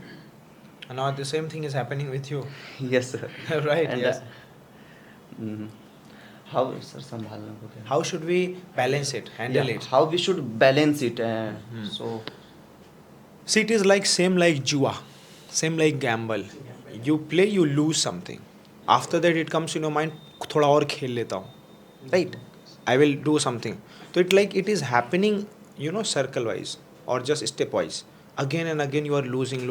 now the same thing is happening with you. Yes, sir. Right, And yes. mhm. How, sir, संभालना को क्या? How should we balance it, handle Yeah, it? how we should balance it? So, See, it is like same like jua, same like gamble. You play, you lose something. After that, it comes in your mind, थोड़ा और खेल लेता हूँ, right? I will do something. So it is happening, circle wise or just step wise. Again and again, you are losing,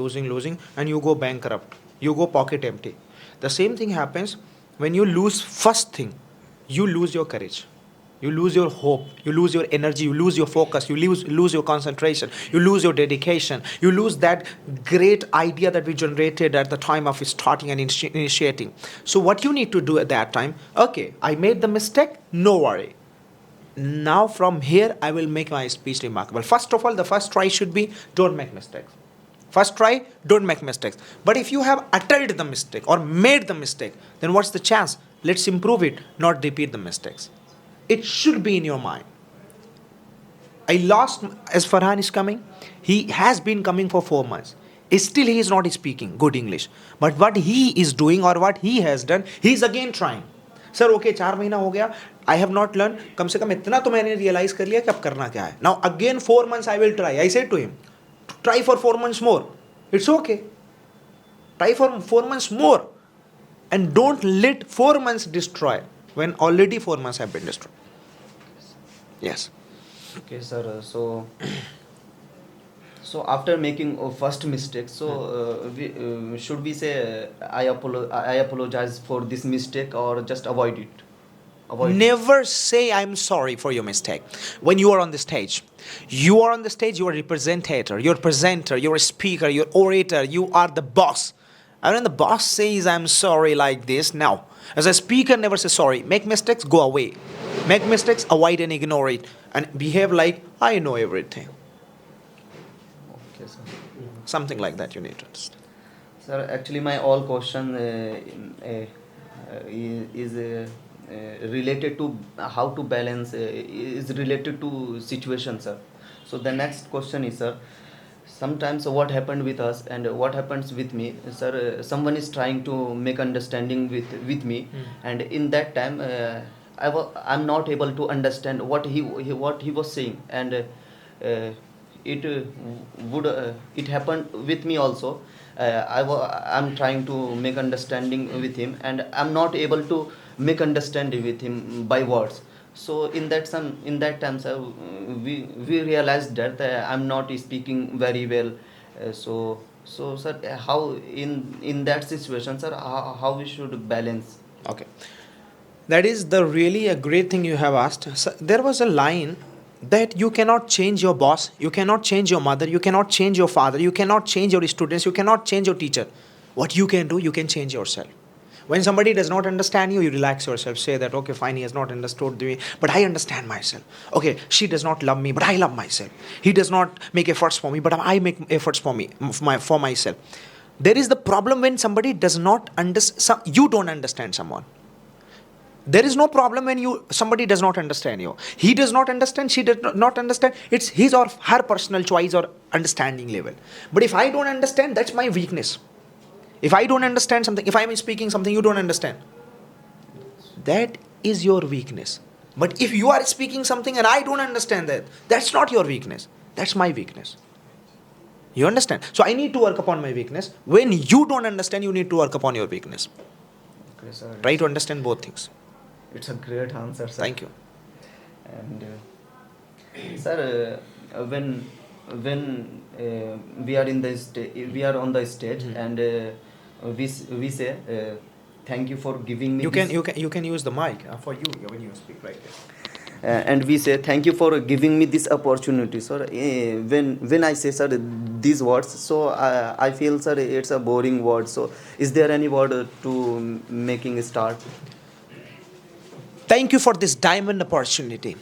and you go bankrupt. You go pocket empty. The same thing happens when you lose first thing. You lose your courage. You lose your hope, you lose your energy, you lose your focus, you lose your concentration, you lose your dedication, you lose that great idea that we generated at the time of starting and initiating. So what you need to do at that time, okay, I made the mistake, no worry. Now from here, I will make my speech remarkable. First of all, the first try should be, don't make mistakes. First try, don't make mistakes. But if you have uttered the mistake or made the mistake, then what's the chance? Let's improve it, not repeat the mistakes. It should be in your mind. I lost, as Farhan is coming, he has been coming for 4 months. Still he is not speaking good English. But what he is doing or what he has done, he is again trying. Sir, okay, 4 महीना हो गया, I have not learned, कम से कम इतना तो मैंने realize कर लिया कि अब करना क्या है. Now again 4 months I will try. I said to him, try for 4 months more. It's okay. Try for 4 months more. And don't let 4 months destroy when already 4 months have been destroyed. Yes. okay, sir. So after making a first mistake, should we say I apologize for this mistake or just avoid it? Never say I'm sorry for your mistake. When you are on the stage, you are a representator, you're a presenter, you're a speaker, you're an orator, you are the boss. And when the boss says I'm sorry like this, now, as a speaker, never say sorry. Make mistakes, go away. Make mistakes, avoid and ignore it. And behave like I know everything. Okay, sir. Something like that you need to understand. Sir, actually, my all question is related to how to balance, is related to situation, sir. So the next question is, sir, sometimes what happened with us and what happens with me, sir, someone is trying to make understanding with me, and in that time I'm not able to understand what he was saying, and it happened with me also. I'm trying to make understanding with him, and I'm not able to make understanding with him by words. So in that time, sir, we realized that I'm not speaking very well. So sir, how in that situation, sir, how we should balance? Okay. That is the really a great thing you have asked. So there was a line that you cannot change your boss, you cannot change your mother, you cannot change your father, you cannot change your students, you cannot change your teacher. What you can do, you can change yourself. When somebody does not understand you, you relax yourself. Say that, okay, fine, he has not understood me, but I understand myself. Okay, she does not love me, but I love myself. He does not make efforts for me, but I make efforts for myself. There is the problem when somebody does not understand, you don't understand someone. There is no problem when somebody does not understand you. He does not understand, she does not understand. It's his or her personal choice or understanding level. But if I don't understand, that's my weakness. If I don't understand something, if I am speaking something you don't understand, that is your weakness. But if you are speaking something and I don't understand that, that's not your weakness. That's my weakness. You understand? So I need to work upon my weakness. When you don't understand, you need to work upon your weakness. Okay, sir. Try to understand both things. It's a great answer, sir. Thank you. And sir, when we are on the stage, and we say thank you for giving me. You can use the mic for you when you speak right there. And we say thank you for giving me this opportunity, sir. When I say, sir, these words, so I feel, sir, it's a boring word. So is there any word to making a start? Thank you for this diamond opportunity.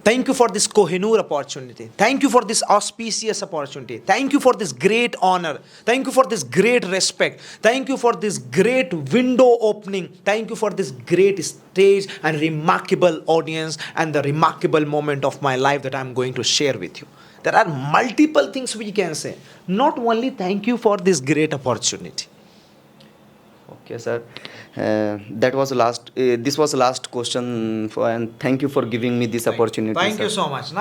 Thank you for this Kohinoor opportunity. Thank you for this auspicious opportunity. Thank you for this great honor. Thank you for this great respect. Thank you for this great window opening. Thank you for this great stage and remarkable audience and the remarkable moment of my life that I'm going to share with you. There are multiple things we can say. Not only thank you for this great opportunity. Okay, sir. That was the last. This was the last question, and thank you for giving me this opportunity. Thank sir. you so much.